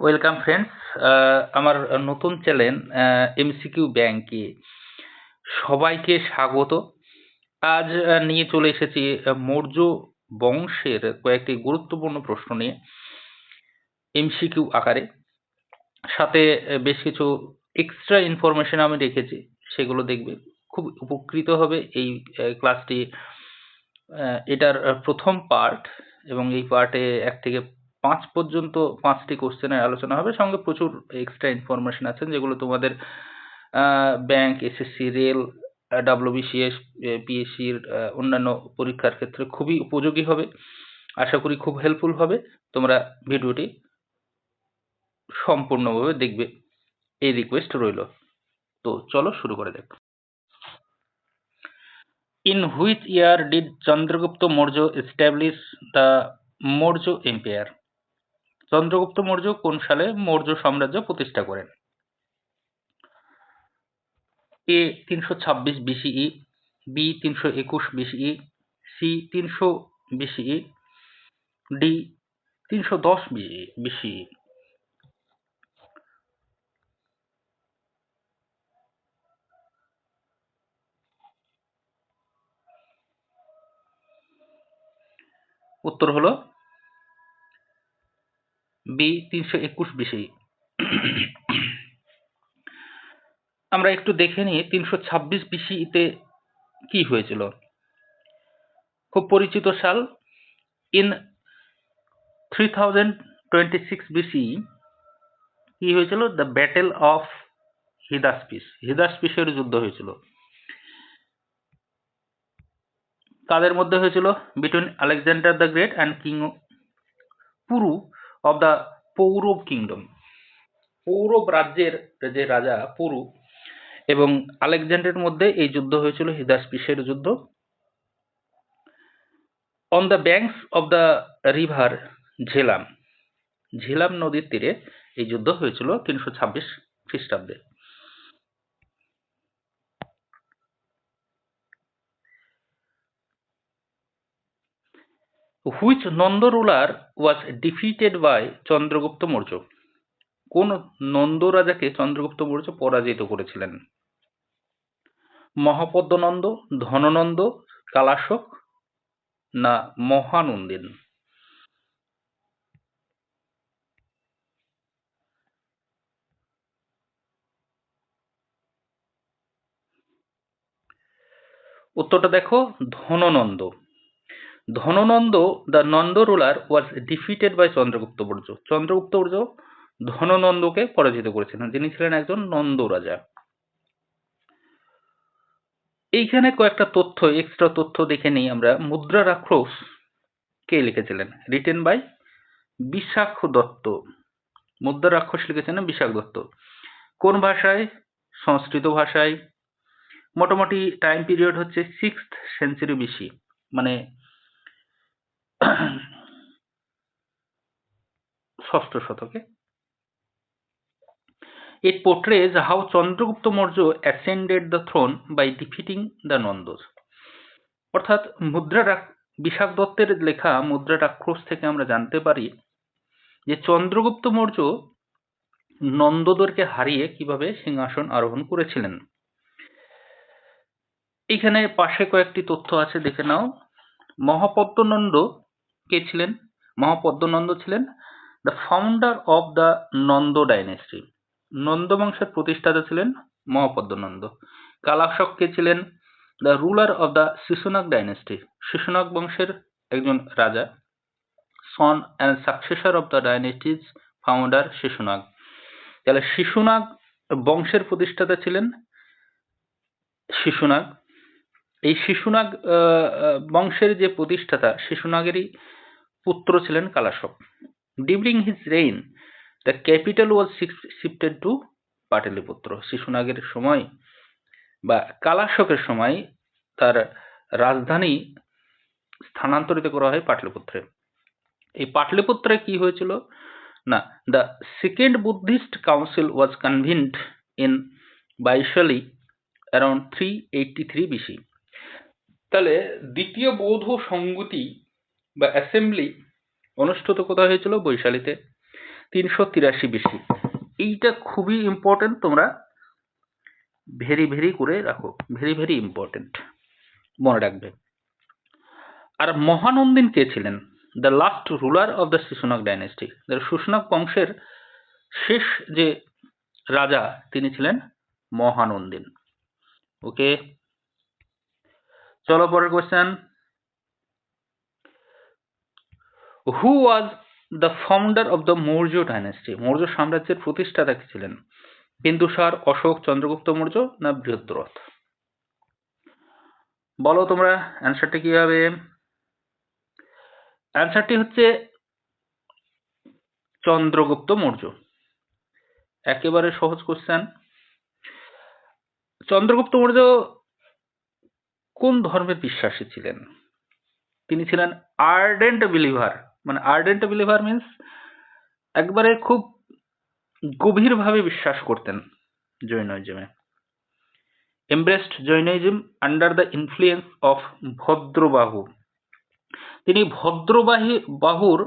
Welcome friends, আমার নতুন channel MCQ ব্যাংকে সবাইকে স্বাগত। আজ নিয়ে চলে এসেছি মৌর্য বংশের কয়েকটি গুরুত্বপূর্ণ প্রশ্ন নিয়ে এমসিকিউ আকারে। সাথে বেশ কিছু এক্সট্রা ইনফরমেশন আমি রেখেছি, সেগুলো দেখবে, খুব উপকৃত হবে এই ক্লাসটি। এটার প্রথম পার্ট, এবং এই পার্টে 1 থেকে 5 পর্যন্ত 5টি কোশ্চেনের আলোচনা হবে, সঙ্গে প্রচুর এক্সট্রা ইনফরমেশন আছে যেগুলো তোমাদের ব্যাংক, এসএসসি, রেল, ডব্লিউবিসিএস, পিএসসির অন্যান্য পরীক্ষার ক্ষেত্রে খুবই উপযোগী হবে। আশা করি খুব হেল্পফুল হবে। তোমরা ভিডিওটি সম্পূর্ণভাবে দেখবে, এই রিকোয়েস্ট রইল। তো চলো শুরু করে দেখ। In which year did Chandragupta Maurya establish the Maurya Empire? Chandragupta Maurya কোন সালে মৌর্য সাম্রাজ্য প্রতিষ্ঠা করেন? A 326 BCE, B 321 BCE, C 300 BCE, D 310 BCE. উত্তর হলো বি 321 বিসিই। আমরা একটু দেখে নিই 326 বিসিইতে কি হয়েছিল। খুব পরিচিত সাল। ইন 3026 বিসিই কি হয়েছিল? The battle of Hydaspes. হিদাসপিসের যুদ্ধ হয়েছিল। কাদের মধ্যে হয়েছিল? Between Alexander the great and king Puru of the Paurava kingdom. Paurava রাজ্যের যে রাজা পুরু এবং আলেকজান্ডারের মধ্যে এই যুদ্ধ হয়েছিল, হিদাসপিসের যুদ্ধ। On the banks of the river Jhelum. Jhelum নদীর তীরে এই যুদ্ধ হয়েছিল 326 খ্রিস্টাব্দে। Which Nanda ruler was defeated by Chandragupta Maurya? কোন নন্দ রাজাকে চন্দ্রগুপ্ত মৌর্য পরাজিত করেছিলেন? মহাপদ্মনন্দ, ধননন্দ, কালাশক না মহানন্দিন? উত্তরটা দেখো, Dhanananda. Dhanananda, the Nanda ruler was defeated by Chandragupta Maurya. Chandragupta Maurya ধননন্দকে পরাজিত করেছিলেন, যিনি ছিলেন একজন নন্দ রাজা। এইখানে কয়েকটা তথ্য, এক্সট্রা তথ্য দেখে নিই আমরা। মুদ্রা রাক্ষস কে লিখেছিলেন? Written by Vishakha Datta. মুদ্রা রাক্ষস লিখেছিলেন বিশাখ দত্ত। কোন ভাষায়? সংস্কৃত ভাষায়। মোটামুটি টাইম পিরিয়ড হচ্ছে 6th সেঞ্চুরি বিসি, মানে 6ষ্ঠ শতকে। It portrays how Chandragupta Maurya ascended the throne by defeating the Nandas. অর্থাৎ বিশাখ দত্তের লেখা মুদ্রা রাক্ষস থেকে আমরা জানতে পারি যে চন্দ্রগুপ্ত মৌর্য নন্দদেরকে হারিয়ে কিভাবে সিংহাসন আরোহণ করেছিলেন। এখানে পাশে কয়েকটি তথ্য আছে, দেখে নাও। মহাপদ্মনন্দ কে ছিলেন? মহাপদ্মনন্দ ছিলেন the founder of the Nanda dynasty. Nanda বংশের প্রতিষ্ঠাতা ছিলেন মহাপদ্মনন্দ। কালাশক কে ছিলেন? The ruler of the Shishunaga dynasty. Shishunaga বংশের একজন রাজা। Son and successor of the dynasty's founder Shishunaga. তাহলে শিশুনাগ বংশের প্রতিষ্ঠাতা ছিলেন শিশুনাগ। এই শিশুনাগ বংশের যে প্রতিষ্ঠাতা, শিশুনাগেরই পুত্র ছিলেন Kalashoka. During his reign the capital was shifted to Pataliputra. শিশুনাগের সময় বা কালাশকের সময় তার রাজধানী স্থানান্তরিত করা হয় পাটলিপুত্রে। এই পাটলিপুত্রে কি হয়েছিল না, the second Buddhist council was convened in Vaishali around 383 BC. তাহলে দ্বিতীয় বৌদ্ধ সংগতি বা অ্যাসেম্বলি অনুষ্ঠিত কোথায় হয়েছিল? বৈশালীতে। 383 BC। এইটা খুবই ইম্পর্টেন্ট, তোমরা ভেরি ভেরি করে রাখো, ভেরি ভেরি ইম্পর্টেন্ট, মনে রাখবে। আর মহানন্দিন কে ছিলেন? The last ruler of the Shishunaga dynasty. সুশনাগ বংশের শেষ যে রাজা তিনি ছিলেন মহানন্দিন। ওকে, চলো পরের question. Who was the founder of the Maurya dynasty? Maurya সাম্রাজ্যের প্রতিষ্ঠাতা কে ছিলেন? বিন্দুসার, অশোক, চন্দ্রগুপ্ত মৌর্য না বৃহদ্রথ? বলো তোমরা অ্যান্সারটি কি হবে? অ্যান্সারটি হচ্ছে চন্দ্রগুপ্ত মৌর্য। একেবারে সহজ কোশ্চেন। চন্দ্রগুপ্ত মৌর্য কোন ধর্মের বিশ্বাসী ছিলেন? তিনি ছিলেন আর্ডেন্ট বিলিভার। মানে আর্ডেন্ট বিলিভার মিন্স একবারে খুব গভীরভাবে বিশ্বাস করতেন জৈনিজমে। Embraced Jainism under the influence of Bhadrabahu. তিনি ভদ্রবাহুর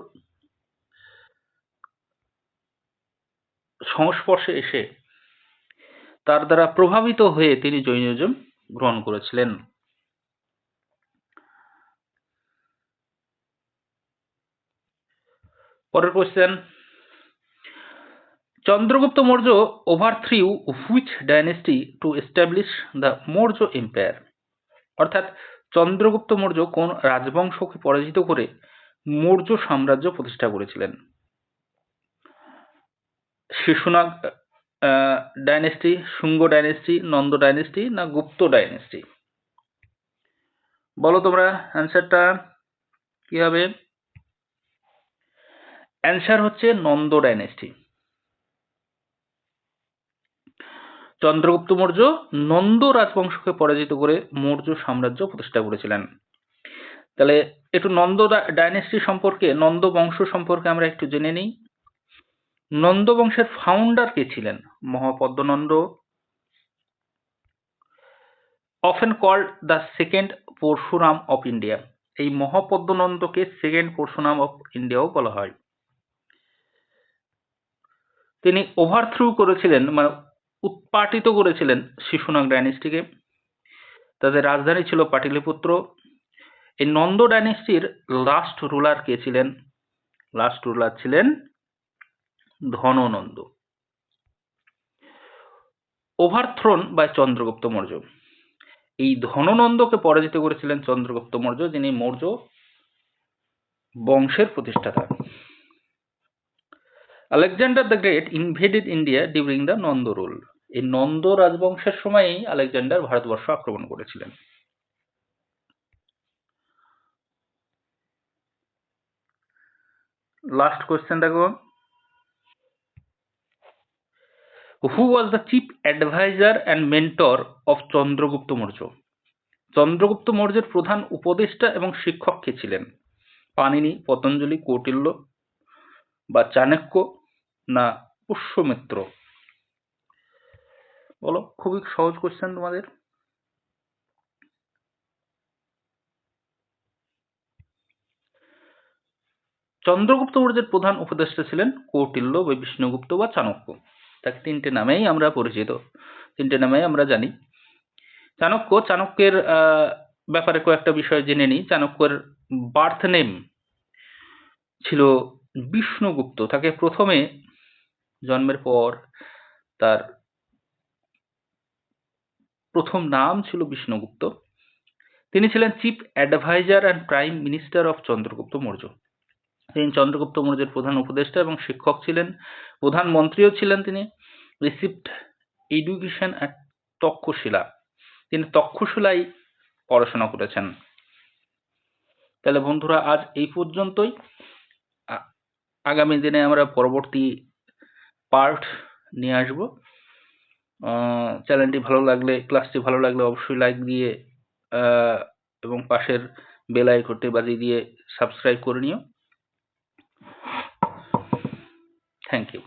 সংস্পর্শে এসে তার দ্বারা প্রভাবিত হয়ে তিনি জৈনিজম গ্রহণ করেছিলেন। পরের question. Chandragupta Maurya overthrew which dynasty to establish the Maurya empire? অর্থাৎ চন্দ্রগুপ্ত মৌর্য কোন রাজবংশকে পরাজিত করে মৌর্য সাম্রাজ্য প্রতিষ্ঠা করেছিলেন? Shishunaga dynasty, Shunga dynasty, Nanda dynasty না গুপ্ত ডাইনেস্টি? বলো তোমরা অ্যান্সারটা কি হবে? অ্যান্সার হচ্ছে নন্দ ডাইনেস্টি। চন্দ্রগুপ্ত মৌর্য নন্দ রাজবংশকে পরাজিত করে মৌর্য সাম্রাজ্য প্রতিষ্ঠা করেছিলেন। তাহলে একটু নন্দ ডাইনেস্টি সম্পর্কে, নন্দ বংশ সম্পর্কে আমরা একটু জেনে নিই। নন্দ বংশের ফাউন্ডার কে ছিলেন? Mahapadmananda, often called the second Parashurama of India. এই মহাপদ্মনন্দকে সেকেন্ড পরশুরাম অফ ইন্ডিয়াও বলা হয়। তিনি ওভারথ্রু করেছিলেন, মানে উৎপাটিত করেছিলেন শিশুনাগ ডাইনেস্টিকে। তাদের রাজধানী ছিল পাটলিপুত্র। এই নন্দ ডাইনেস্টির লাস্ট রুলার কে ছিলেন? লাস্ট রুলার ছিলেন ধননন্দ। ওভারথ্রোন বাই চন্দ্রগুপ্ত মৌর্য। এই ধননন্দকে পরাজিত করেছিলেন চন্দ্রগুপ্ত মৌর্য, যিনি মৌর্য বংশের প্রতিষ্ঠাতা। Alexander the great invaded India during the Nanda rule. এই নন্দ রাজবংশের সময়ই আলেকজান্ডার ভারতবর্ষ আক্রমণ করেছিলেন। লাস্ট কোয়েশ্চেন দেখো। Who was the chief adviser and mentor of Chandragupta Maurya? Chandragupta মৌর্যের প্রধান উপদেষ্টা এবং শিক্ষক কে ছিলেন? পাণিনি, পতঞ্জলি, কৌটিল্য বা চাণক্য না পুষ্যমিত্র? বলো, খুবই সহজ কোশ্চেন তোমাদের। চন্দ্রগুপ্ত মৌর্যের প্রধান উপদেষ্টা ছিলেন কৌটিল্য বা বিষ্ণুগুপ্ত বা চাণক্য। তাকে তিনটে নামেই আমরা পরিচিত, তিনটে নামেই আমরা জানি। চাণক্যের ব্যাপারে কয়েকটা বিষয় জেনে নিই। চাণক্যের বার্থ নেম ছিল বিষ্ণুগুপ্ত। তাকে প্রথমে জন্মের পর তার প্রথম নাম ছিল বিষ্ণুগুপ্ত। তিনি ছিলেন chief adviser and prime minister of Chandragupta Maurya. তিনি চন্দ্রগুপ্ত মৌর্যের প্রধান উপদেষ্টা এবং শিক্ষক ছিলেন, প্রধানমন্ত্রীও ছিলেন। তিনি রিসিভড এডুকেশন অ্যাট তক্ষশিলা। তিনি তক্ষশিলায় পড়াশোনা করেছেন। তাহলে বন্ধুরা আজ এই পর্যন্তই। আগামী দিনে আমরা পরবর্তী পার্ট নিয়ে আসব। চ্যানেলটি ভালো লাগলে, ক্লাসটি ভালো লাগলে অবশ্যই লাইক দিয়ে এবং পাশের বেল আইকনটি বাজিয়ে দিয়ে সাবস্ক্রাইব করে নিও। Thank you.